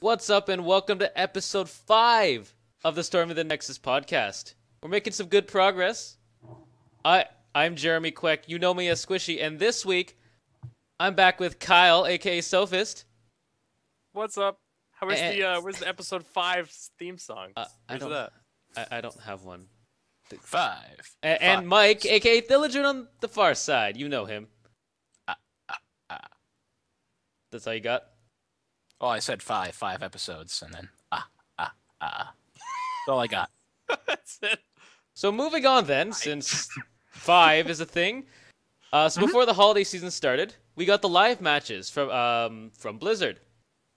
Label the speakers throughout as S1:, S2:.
S1: What's up, and welcome to episode 5 of the Storm of the Nexus podcast. We're making some good progress. I'm Jeremy Queck. You know me as Squishei, and this week I'm back with Kyle, aka Sophist.
S2: What's up?
S1: And,
S2: Where's the episode 5 theme song? Where's that?
S1: I don't have one.
S3: Five.
S1: And Mike, aka Thilladren on the far side. You know him. That's all you got?
S3: Oh, I said five episodes, and then That's all I got.
S2: That's it.
S1: So moving on then, since 5 is a thing. So before the holiday season started, we got the live matches from Blizzard.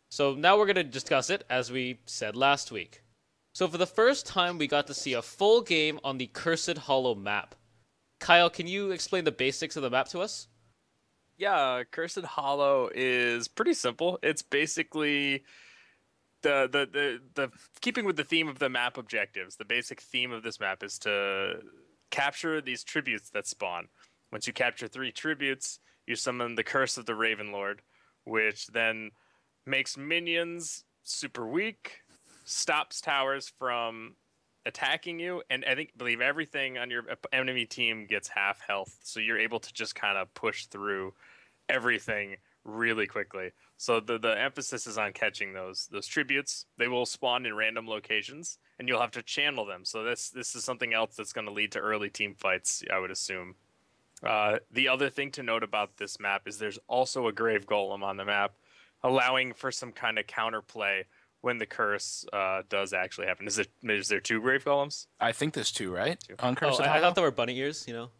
S1: So now we're going to discuss it, as we said last week. So for the first time, we got to see a full game on the Cursed Hollow map. Kyle, can you explain the basics of the map to us?
S2: Yeah, Cursed Hollow is pretty simple. It's basically the keeping with the theme of the map objectives. The basic theme of this map is to capture these tributes that spawn. Once you capture 3 tributes, you summon the Curse of the Raven Lord, which then makes minions super weak, stops towers from attacking you, and believe everything on your enemy team gets half health, so you're able to just kind of push through everything really quickly. So the emphasis is on catching those tributes. They will spawn in random locations, and you'll have to channel them. So this is something else that's going to lead to early team fights, I would assume. The other thing to note about this map is there's also a Grave Golem on the map, allowing for some kind of counterplay when the curse does actually happen. Is there 2 Grave Golems?
S3: I think there's 2, right?
S2: 2.
S3: On Cursed
S1: I
S3: Hollow?
S1: thought there were bunny ears, you know?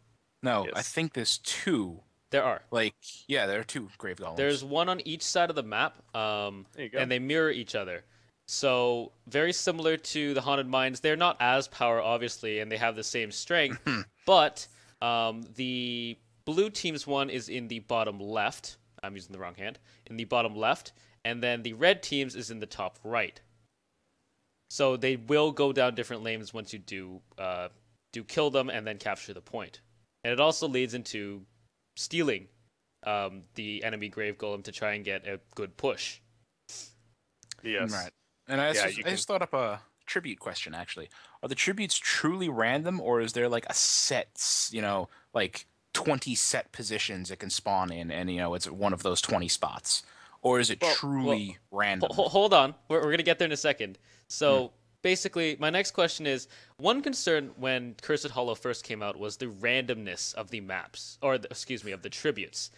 S3: No,
S2: Yes.
S3: I think there's 2.
S1: There are.
S3: There are 2 grave golems.
S1: There's one on each side of the map,
S2: There you go.
S1: and they mirror each other. So very similar to the Haunted Mines. They're not as power, obviously, and they have the same strength. But the blue team's one is in the bottom left. I'm using the wrong hand. In the bottom left, and then the red team's is in the top right. So they will go down different lanes once you do kill them and then capture the point. And it also leads into stealing the enemy Grave Golem to try and get a good push.
S2: Yes.
S3: Right. And I just thought up a tribute question, actually. Are the tributes truly random, or is there like a set, like 20 set positions it can spawn in, and, it's one of those 20 spots? Or is it truly random?
S1: Hold on. We're going to get there in a second. So basically, my next question is, one concern when Cursed Hollow first came out was the randomness of the maps, of the tributes.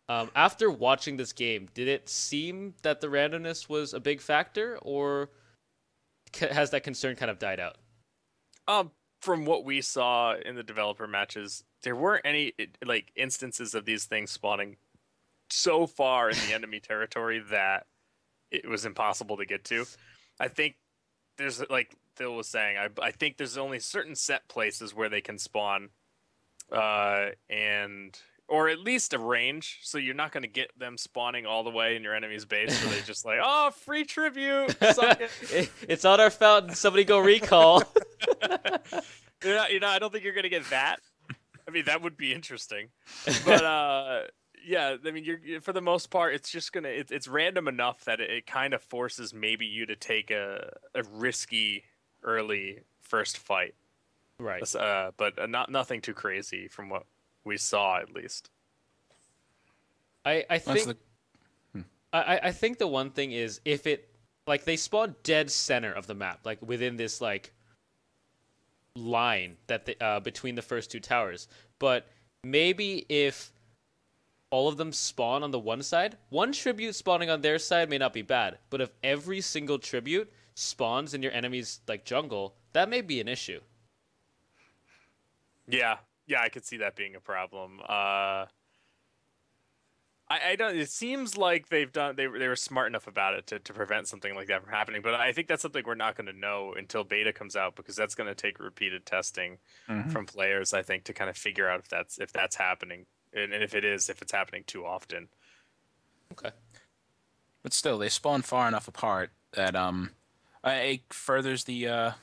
S1: After watching this game, did it seem that the randomness was a big factor, or has that concern kind of died out?
S2: From what we saw in the developer matches, there weren't any instances of these things spawning so far in the enemy territory that it was impossible to get to. I think there's, like Phil was saying, I think there's only certain set places where they can spawn, or at least a range, so you're not going to get them spawning all the way in your enemy's base, so they just oh, free tribute.
S1: It's on our fountain. Somebody go recall.
S2: I don't think you're going to get that. I mean, that would be interesting, but yeah, I mean, you're for the most part, it's just it's random enough that it kind of forces maybe you to take a risky early first fight,
S1: Right.
S2: But nothing too crazy from what we saw, at least.
S1: I think I think the one thing is, if it they spawn dead center of the map, like within this line that between the first 2 towers, but maybe if all of them spawn on the one side, one tribute spawning on their side may not be bad, but if every single tribute spawns in your enemy's jungle, that may be an issue.
S2: Yeah, I could see that being a problem. I don't. It seems like they were smart enough about it to prevent something like that from happening. But I think that's something we're not going to know until beta comes out, because that's going to take repeated testing from players, I think, to kind of figure out if that's happening, and if it's happening too often.
S1: Okay.
S3: But still, they spawn far enough apart that it furthers the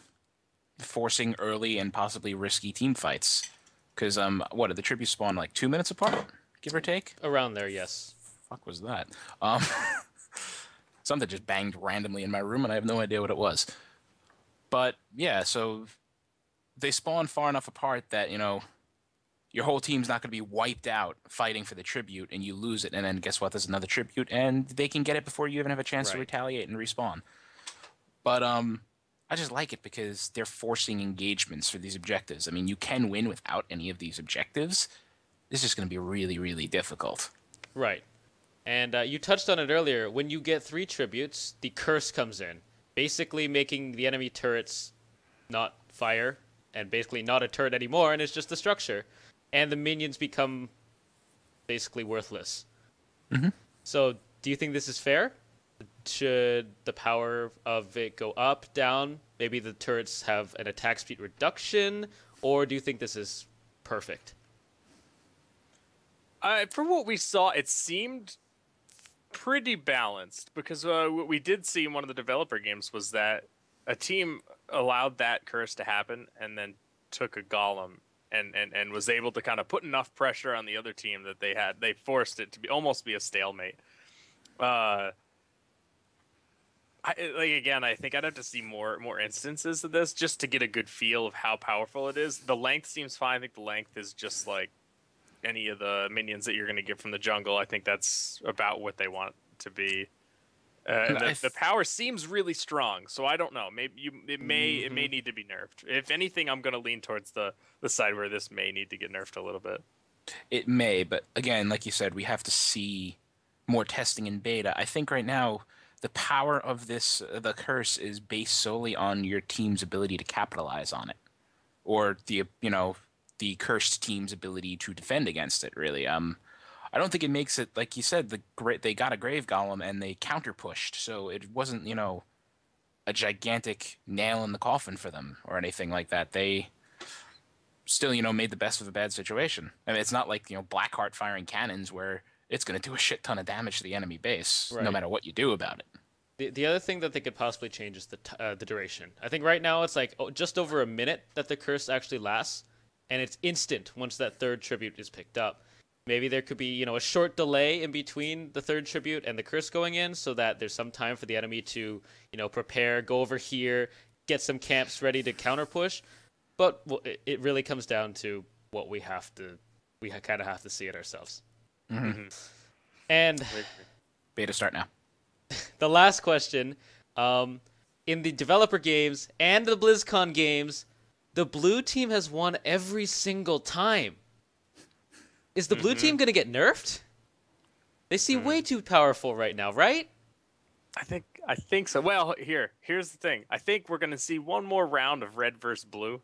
S3: forcing early and possibly risky team fights. Because what did the tributes spawn 2 minutes apart, give or take?
S1: Around there, yes.
S3: Fuck was that? Something just banged randomly in my room, and I have no idea what it was. But yeah, so they spawn far enough apart that, your whole team's not going to be wiped out fighting for the tribute, and you lose it, and then guess what? There's another tribute, and they can get it before you even have a chance to retaliate and respawn. But I just like it because they're forcing engagements for these objectives. I mean, you can win without any of these objectives. This is going to be really, really difficult.
S1: Right. And you touched on it earlier. When you get 3 tributes, the curse comes in, basically making the enemy turrets not fire, and basically not a turret anymore, and it's just the structure. And the minions become basically worthless.
S3: Mm-hmm.
S1: So, do you think this is fair? Should the power of it go up, down? Maybe the turrets have an attack speed reduction? Or do you think this is perfect?
S2: From what we saw, it seemed pretty balanced, because what we did see in one of the developer games was that a team allowed that curse to happen and then took a golem and was able to kind of put enough pressure on the other team that they forced it to be almost be a stalemate. I think I'd have to see more instances of this just to get a good feel of how powerful it is. The length seems fine. I think the length is just like any of the minions that you're going to get from the jungle. I think that's about what they want to be. The power seems really strong, so I don't know. Maybe it may need to be nerfed. If anything, I'm going to lean towards the side where this may need to get nerfed a little bit.
S3: It may, but again, like you said, we have to see more testing in beta. I think right now the power of the curse is based solely on your team's ability to capitalize on it, or the cursed team's ability to defend against it. Really, I don't think it makes it, like you said, they got a grave golem and they counter pushed, so it wasn't a gigantic nail in the coffin for them or anything like that. They still made the best of a bad situation. I mean, it's not like Blackheart firing cannons where it's going to do a shit ton of damage to the enemy base, no matter what you do about
S1: it. The other thing that they could possibly change is the duration. I think right now it's like just over a minute that the curse actually lasts, and it's instant once that 3rd tribute is picked up. Maybe there could be, a short delay in between the 3rd tribute and the curse going in, so that there's some time for the enemy to, prepare, go over here, get some camps ready to counter push. But it really comes down to what we kind of have to see it ourselves.
S3: Mm-hmm.
S1: And
S3: beta start now.
S1: The last question, in the developer games and the BlizzCon games, the blue team has won every single time. Is the blue team going to get nerfed? They seem way too powerful right now, right?
S2: I think so. Well, here's the thing. I think we're going to see one more round of red versus blue.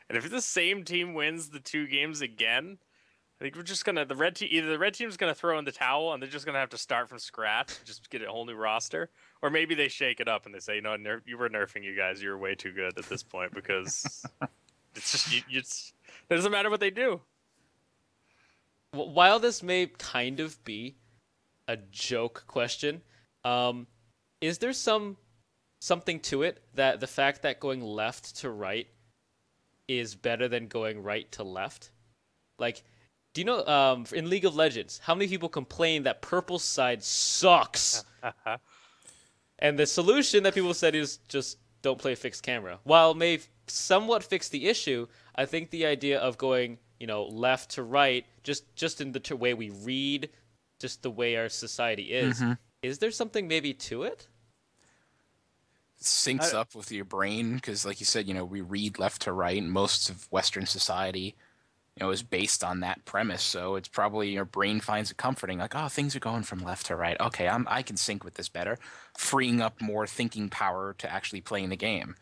S2: And if the same team wins the 2 games again, I think we're just going to either the red team's going to throw in the towel and they're just going to have to start from scratch, just get a whole new roster, or maybe they shake it up and they say, "No, you were nerfing you guys. You're way too good at this point," because it's just it doesn't matter what they do.
S1: While this may kind of be a joke question, is there something to it that the fact that going left to right is better than going right to left? Like, do you know, in League of Legends, how many people complain that purple side sucks? And the solution that people said is just don't play fixed camera. While it may somewhat fix the issue, I think the idea of going left to right, just in the way we read, just the way our society is. Mm-hmm. Is there something maybe to it?
S3: It syncs up with your brain because, like you said, we read left to right, and most of Western society, is based on that premise. So it's probably your brain finds it comforting, like, oh, things are going from left to right. Okay, I can sync with this better, freeing up more thinking power to actually play in the game.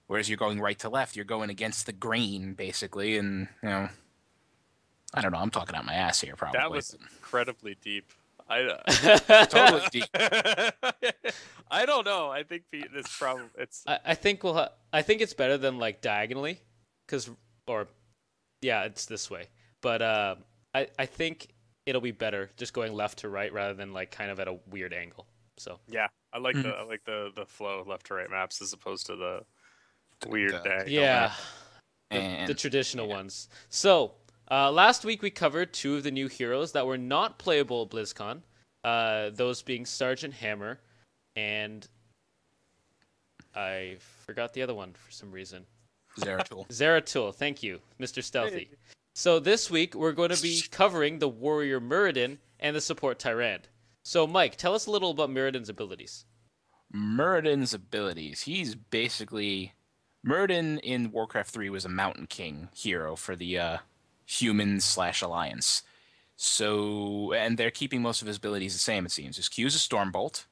S3: Whereas you're going right to left, you're going against the grain, basically, and I don't know. I'm talking out my ass here, probably.
S2: That was incredibly deep.
S3: Totally deep.
S2: I don't know. I think this problem.
S1: I think I think it's better than like diagonally, it's this way. But I think it'll be better just going left to right rather than like kind of at a weird angle. So
S2: yeah, I like the flow left to right maps as opposed to the weird diagonal.
S1: Yeah, the traditional ones. So. Last week we covered 2 of the new heroes that were not playable at BlizzCon, those being Sergeant Hammer and I forgot the other one for some reason.
S3: Zeratul.
S1: Zeratul, thank you, Mr. Stealthy.
S2: Hey.
S1: So this week we're going to be covering the warrior Muradin and the support Tyrande. So Mike, tell us a little about Muradin's abilities.
S3: Muradin's abilities. He's basically... Muradin in Warcraft 3 was a Mountain King hero for the humans/Alliance. So, and they're keeping most of his abilities the same, it seems. His Q is a Stormbolt.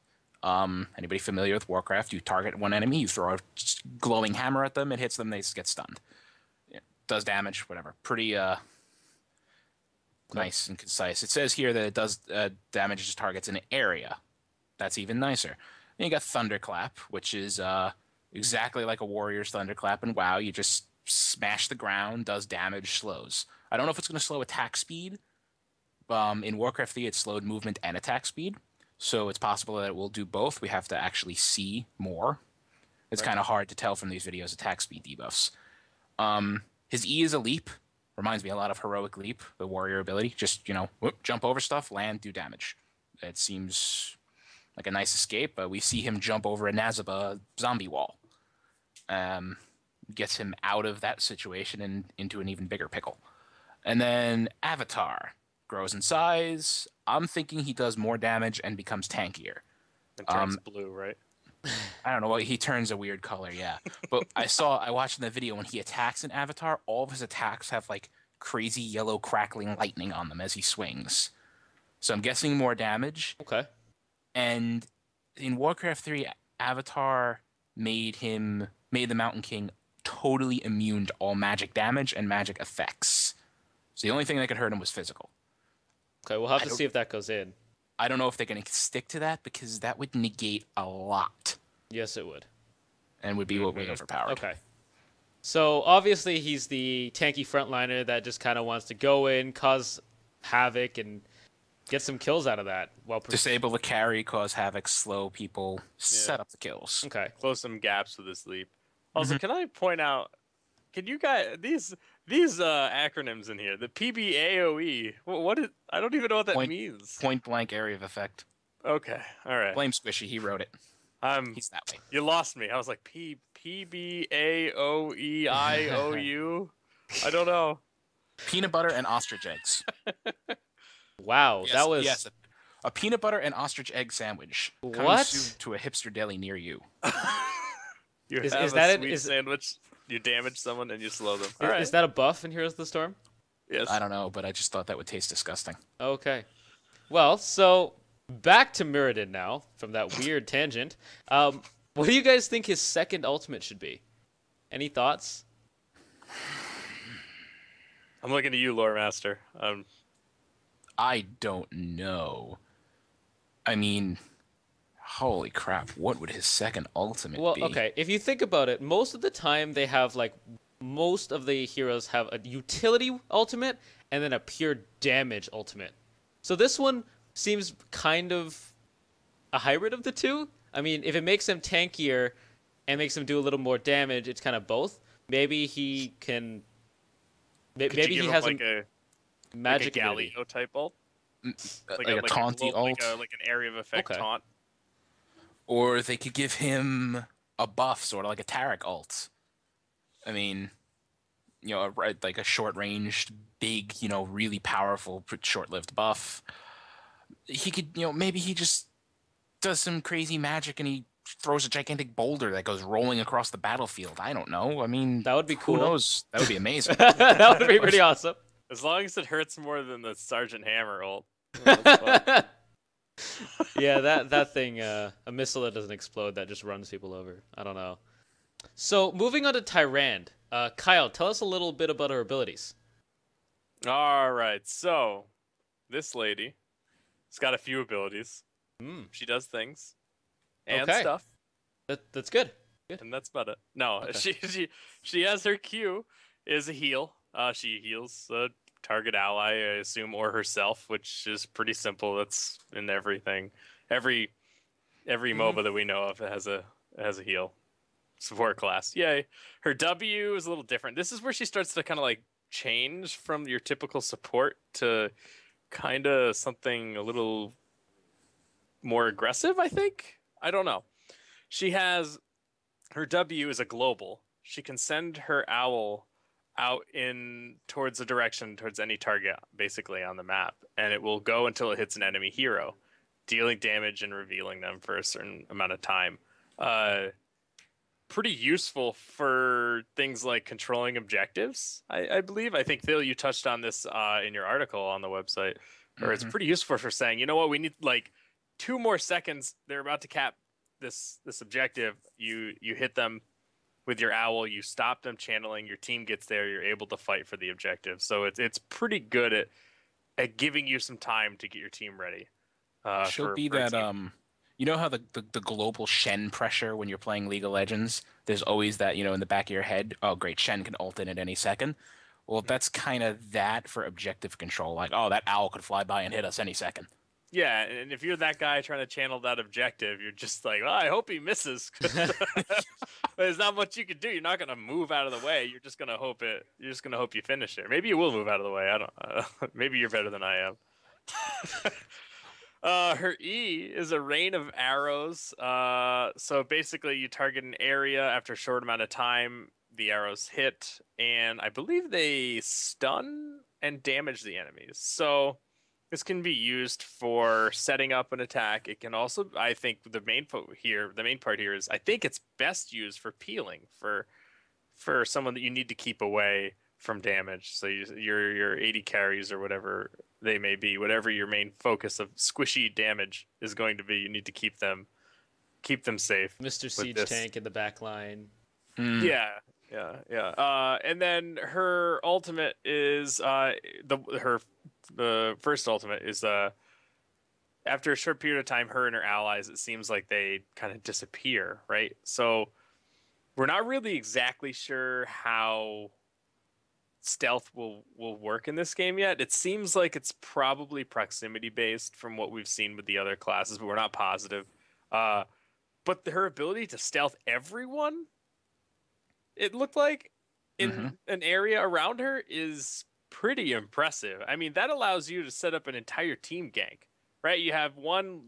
S3: Anybody familiar with Warcraft? You target one enemy, you throw a glowing hammer at them, it hits them, they get stunned. Yeah, does damage, whatever. Pretty nice and concise. It says here that it does damage targets in an area. That's even nicer. Then you got Thunderclap, which is exactly like a warrior's Thunderclap in WoW. You just smash the ground, does damage, slows. I don't know if it's going to slow attack speed. In Warcraft 3, it slowed movement and attack speed. So it's possible that it will do both. We have to actually see more. It's kind of hard to tell from these videos attack speed debuffs. His E is a leap. Reminds me a lot of Heroic Leap, the warrior ability. Just, whoop, jump over stuff, land, do damage. It seems like a nice escape. We see him jump over a Nazaba zombie wall. Gets him out of that situation and into an even bigger pickle. And then Avatar grows in size. I'm thinking he does more damage and becomes tankier.
S2: And turns blue, right?
S3: I don't know. He turns a weird color, yeah. But I watched in the video when he attacks an Avatar, all of his attacks have like crazy yellow crackling lightning on them as he swings. So I'm guessing more damage.
S1: Okay.
S3: And in Warcraft 3, Avatar made the Mountain King totally immune to all magic damage and magic effects. So the only thing that could hurt him was physical.
S1: Okay, we'll have to see if that goes in.
S3: I don't know if they're going to stick to that because that would negate a lot.
S1: Yes, it would.
S3: And would be way overpowered.
S1: Okay. So obviously he's the tanky frontliner that just kind of wants to go in, cause havoc, and get some kills out of that.
S3: Disable the carry, cause havoc, slow people, set up the kills.
S1: Okay.
S2: Close some gaps with his leap. Also, can I point out? Can you guys these acronyms in here? The PBAOE. What is? I don't even know what that means.
S3: Point blank area of effect.
S2: Okay. All right.
S3: Blame Squishei. He wrote it. He's that way.
S2: You lost me. I was like PBAOEIOU. I don't know.
S3: Peanut butter and ostrich eggs.
S1: Wow,
S3: yes,
S1: that was
S3: a peanut butter and ostrich egg sandwich.
S1: What?
S3: Coming soon to a hipster deli near you.
S2: Is that a sandwich? You damage someone and you slow them.
S1: Is that a buff in Heroes of the Storm?
S2: Yes.
S3: I don't know, but I just thought that would taste disgusting.
S1: Okay. Well, so back to Muradin now from that weird tangent. What do you guys think his second ultimate should be? Any thoughts?
S2: I'm looking to you, Lore Master.
S3: I don't know. I mean, holy crap, what would his second ultimate be?
S1: Well, okay, if you think about it, most of the time they have, most of the heroes have a utility ultimate and then a pure damage ultimate. So this one seems kind of a hybrid of the two. I mean, if it makes him tankier and makes him do a little more damage, it's kind of both. Maybe he can... Maybe he has
S2: a magic Galio type ult,
S3: like a taunty ult,
S2: like an area of effect taunt.
S3: Or they could give him a buff, sort of like a Tarek ult. I mean, like a short-ranged, big, really powerful, short-lived buff. He could, maybe he just does some crazy magic and he throws a gigantic boulder that goes rolling across the battlefield. I don't know. I mean,
S1: that would be cool.
S3: Who knows? That would be amazing.
S1: That would be pretty awesome.
S2: As long as it hurts more than the Sergeant Hammer ult.
S1: Yeah, that thing, a missile that doesn't explode that just runs people over. I don't know. So moving on to Tyrande, Kyle, tell us a little bit about her abilities.
S2: All right, so this lady has got a few abilities. She does things and stuff.
S1: That's good.
S2: And that's about it. No, she has her Q is a heal. She heals a target ally, I assume, or herself, which is pretty simple. That's in everything. Every MOBA that we know of has a heal. Support class. Yay. Her W is a little different. This is where she starts to kind of change from your typical support to kind of something a little more aggressive, I think. I don't know. She has her W is a global. She can send her owl out in towards a direction towards any target basically on the map, and it will go until it hits an enemy hero, dealing damage and revealing them for a certain amount of time. Pretty useful for things like controlling objectives, I believe. I think, Phil, you touched on this in your article on the website, or it's pretty useful for saying, you know what, we need like 2 more seconds. They're about to cap this objective. You hit them with your owl, you stop them channeling, your team gets there, you're able to fight for the objective. So it's pretty good at giving you some time to get your team ready.
S3: She'll be that you know how the global Shen pressure when you're playing League of Legends, there's always that, you know, in the back of your head, oh great, Shen can ult in at any second. Well, that's kind of that for objective control. Like, oh, that owl could fly by and hit us any second.
S2: Yeah, and if you're that guy trying to channel that objective, you're just like, oh, I hope he misses. There's not much you can do. You're not gonna move out of the way. You're just gonna hope you finish it. Maybe you will move out of the way. I don't. Maybe you're better than I am. Her E is a rain of arrows. So basically, you target an area after a short amount of time. The arrows hit, and I believe they stun and damage the enemies. So this can be used for setting up an attack. It can also, I think, the main part here is, I think it's best used for peeling for someone that you need to keep away from damage. So your 80 carries or whatever they may be, whatever your main focus of squishy damage is going to be, you need to keep them safe.
S1: Mr. Siege Tank in the back line.
S2: Yeah. And then her ultimate is the first ultimate is after a short period of time, her and her allies, it seems like they kind of disappear, right? So we're not really exactly sure how stealth will work in this game yet. It seems like it's probably proximity based from what we've seen with the other classes, but we're not positive. But her ability to stealth everyone, it looked like, in an area around her is pretty impressive. I mean, that allows you to set up an entire team gank, right? You have one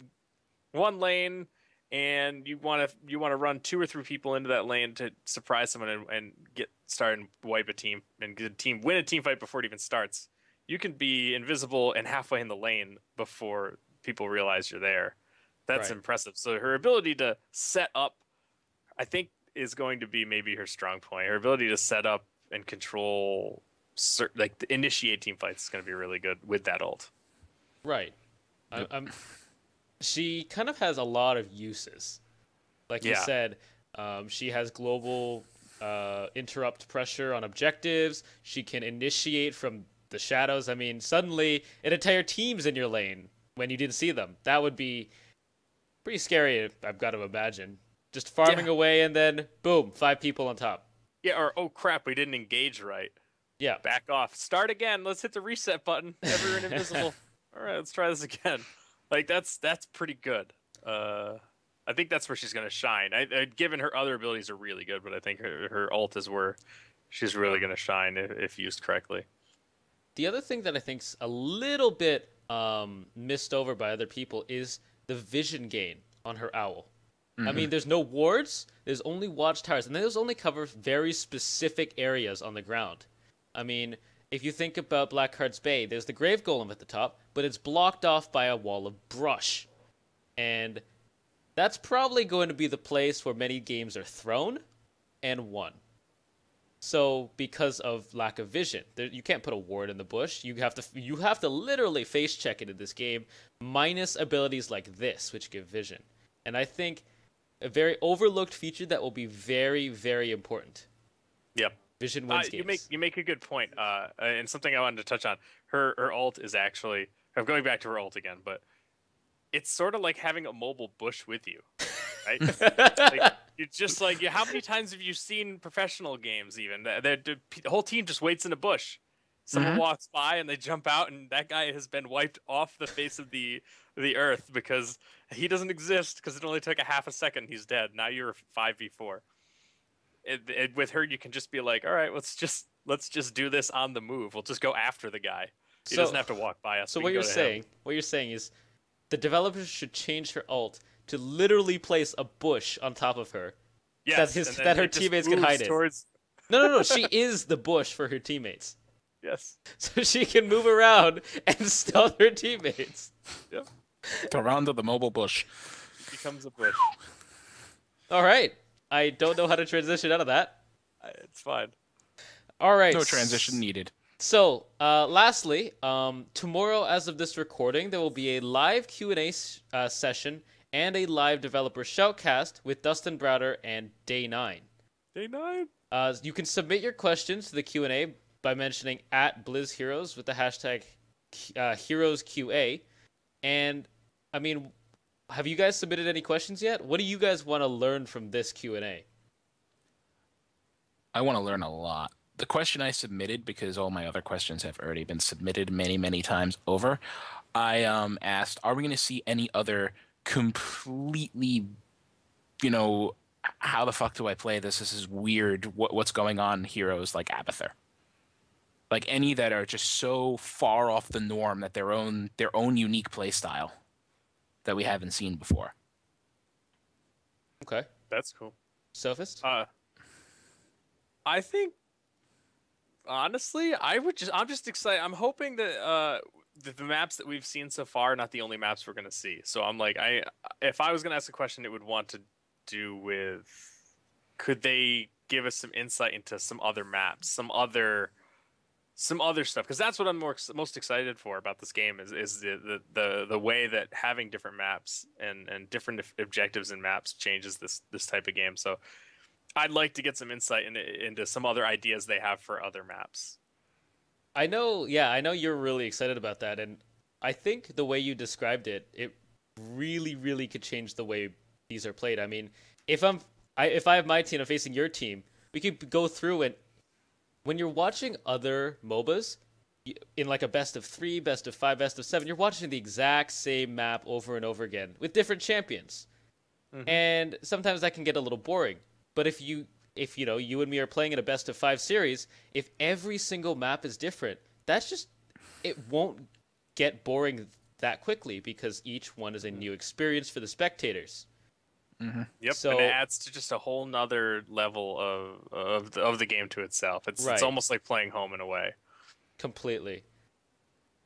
S2: lane, and you want to run 2 or 3 people into that lane to surprise someone and get started and wipe a team and win a team fight before it even starts. You can be invisible and halfway in the lane before people realize you're there. That's impressive. So her ability to set up, I think, is going to be maybe her strong point. Her ability to set up and control, initiate team fights is going to be really good with that ult.
S1: Right. She kind of has a lot of uses. Like you said, she has global interrupt pressure on objectives. She can initiate from the shadows. I mean, suddenly an entire team's in your lane when you didn't see them. That would be pretty scary, I've got to imagine. Just farming away and then, boom, 5 people on top.
S2: Yeah, or, oh crap, we didn't engage right.
S1: Yeah.
S2: Back off. Start again. Let's hit the reset button. Everyone invisible. All right, let's try this again. Like, that's pretty good. I think that's where she's going to shine. Given her other abilities are really good, but I think her ult is where she's really going to shine if used correctly.
S1: The other thing that I think's a little bit missed over by other people is the vision gain on her owl. I mean, there's no wards, there's only watchtowers, and those only cover very specific areas on the ground. I mean, if you think about Blackheart's Bay, there's the Grave Golem at the top, but it's blocked off by a wall of brush. And that's probably going to be the place where many games are thrown and won. So, because of lack of vision, you can't put a ward in the bush. You have to literally face check it in this game, minus abilities like this, which give vision. And I think a very overlooked feature that will be very, very important.
S2: Yep.
S1: Vision wins games.
S2: You make a good point, and something I wanted to touch on. Her ult is actually, I'm going back to her ult again, but it's sort of like having a mobile bush with you, right? Like, you're just like, how many times have you seen professional games even? The whole team just waits in a bush. Someone walks by and they jump out, and that guy has been wiped off the face of the earth because he doesn't exist, because it only took a half a second. He's dead. Now you're 5v4. With her, you can just be like, all right, let's just do this on the move. We'll just go after the guy. He doesn't have to walk by us.
S1: So what you're saying is the developers should change her ult to literally place a bush on top of her.
S2: Yes,
S1: That her teammates can hide
S2: towards...
S1: in. No. She is the bush for her teammates.
S2: Yes.
S1: So she can move around and stealth her teammates.
S2: Yep.
S3: Tyrande the mobile bush.
S2: Becomes a bush.
S1: All right. I don't know how to transition out of that.
S2: It's fine.
S1: All right.
S3: No transition needed.
S1: So, lastly, tomorrow, as of this recording, there will be a live Q&A session and a live developer shoutcast with Dustin Browder and Day 9.
S2: Day 9?
S1: You can submit your questions to the Q&A by mentioning @BlizzHeroes with the hashtag HeroesQA. And, I mean, have you guys submitted any questions yet? What do you guys want to learn from this Q&A?
S3: I want to learn a lot. The question I submitted, because all my other questions have already been submitted many, many times over, I asked, are we going to see any other completely, how the fuck do I play this? This is weird. What's going on heroes like Abathur? Like any that are just so far off the norm that their own unique play style that we haven't seen before.
S1: Okay.
S2: That's cool.
S1: Sophist?
S2: I think, honestly, I'm just excited. I'm hoping that the maps that we've seen so far are not the only maps we're going to see. So I'm like, if I was going to ask a question, it would want to do with, could they give us some insight into some other maps, some other stuff, because that's what I'm most excited for about this game is the way that having different maps and different objectives in maps changes this type of game. So I'd like to get some insight into some other ideas they have for other maps.
S1: I know you're really excited about that, and I think the way you described it, it really, really could change the way these are played. I mean, if I have my team, I'm facing your team, we could go through and when you're watching other MOBAs, in like a best of 3, best of 5, best of 7, you're watching the exact same map over and over again with different champions. Mm-hmm. And sometimes that can get a little boring. But if you and me are playing in a best of 5 series, if every single map is different, it won't get boring that quickly because each one is a new experience for the spectators.
S2: Mm-hmm. Yep, so, and it adds to just a whole nother level of the game to itself. It's almost like playing home in a way.
S1: Completely.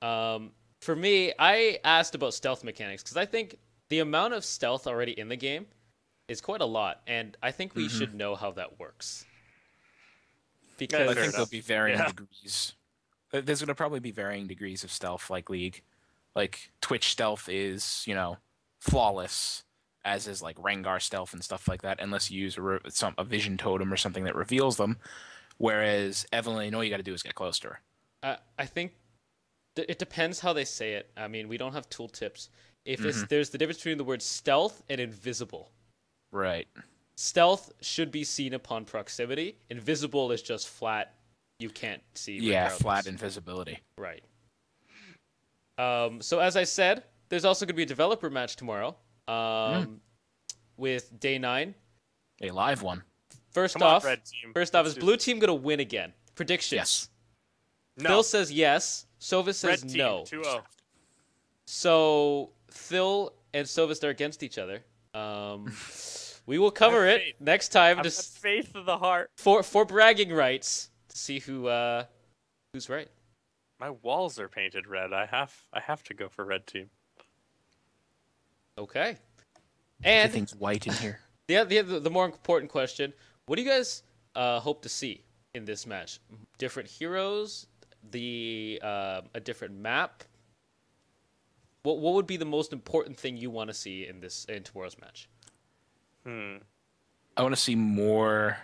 S1: For me, I asked about stealth mechanics because I think the amount of stealth already in the game is quite a lot, and I think we should know how that works.
S3: Because I think there'll be varying degrees. There's going to probably be varying degrees of stealth, like League. Like Twitch stealth is, flawless, as is like Rengar stealth and stuff like that, unless you use a vision totem or something that reveals them. Whereas Evelyn, all you got to do is get close to her.
S1: I think it depends how they say it. I mean, we don't have tooltips. If there's the difference between the word stealth and invisible.
S3: Right.
S1: Stealth should be seen upon proximity. Invisible is just flat. You can't see.
S3: Yeah, flat invisibility.
S1: Right. So as I said, there's also going to be a developer match tomorrow. With Day 9.
S3: A live one.
S1: First off, is Blue Team going to win again? Predictions.
S3: Yes.
S2: No.
S1: Phil says yes. Sovis says
S2: Red team,
S1: no.
S2: 2-0.
S1: So Phil and Sovis are against each other. We will cover it next time.
S2: Just faith of the heart.
S1: For bragging rights to see who's right.
S2: My walls are painted red. I have to go for red team.
S1: Okay. And
S3: everything's white in here.
S1: The more important question: what do you guys hope to see in this match? Different heroes, a different map. What would be the most important thing you want to see in tomorrow's match?
S3: I want to see more.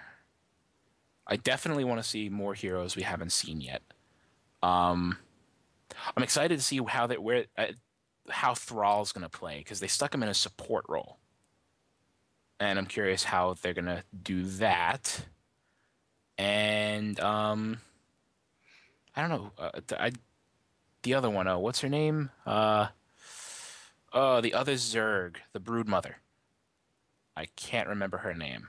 S3: I definitely want to see more heroes we haven't seen yet. I'm excited to see how Thrall's going to play, because they stuck him in a support role. And I'm curious how they're going to do that. And, I don't know. The other one, what's her name? The other Zerg, the Broodmother. I can't remember her name.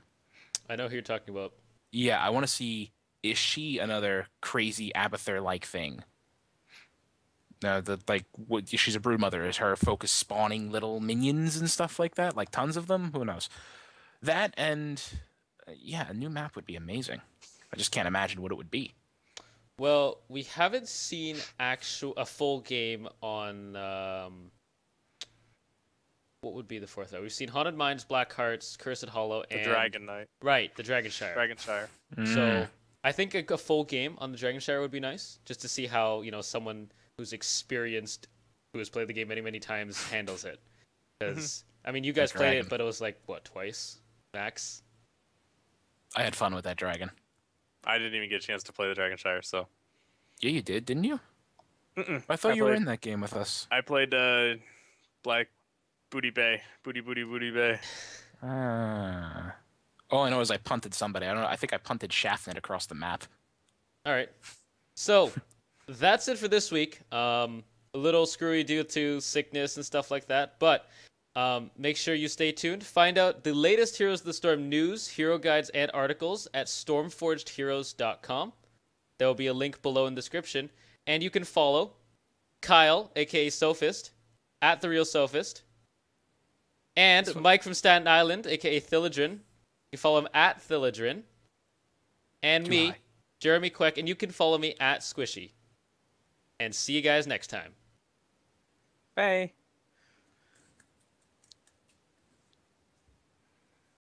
S1: I know who you're talking about.
S3: Yeah, I want to see, is she another crazy Abathur-like thing? She's a brood mother. Is her focus spawning little minions and stuff like that? Like tons of them? Who knows? That and yeah, a new map would be amazing. I just can't imagine what it would be.
S1: Well, we haven't seen a full game on what would be the fourth one? We've seen Haunted Mines, Black Hearts, Cursed Hollow, and
S2: the Dragon Knight.
S1: Right, the Dragonshire.
S2: Dragonshire.
S1: So I think a full game on the Dragonshire would be nice, just to see how someone who's experienced, who has played the game many many times, handles it. Because I mean, you guys played it, but it was like what, twice max.
S3: I had fun with that dragon.
S2: I didn't even get a chance to play the Dragonshire, so.
S3: Yeah, you did, didn't you? I thought you were in that game with us.
S2: I played Black Booty Bay. Booty Bay.
S3: All I know is I punted somebody. I don't know. I think I punted Shaftnet across the map.
S1: All right. So that's it for this week. A little screwy due to sickness and stuff like that, but make sure you stay tuned. Find out the latest Heroes of the Storm news, hero guides, and articles at stormforgedheroes.com. There will be a link below in the description. And you can follow Kyle, aka Sophist, at The Real Sophist. And Mike from Staten Island, aka Thilladren. You follow him at Thilladren. And me, Jeremy Queck, and you can follow me at Squishei. And see you guys next time.
S2: Bye.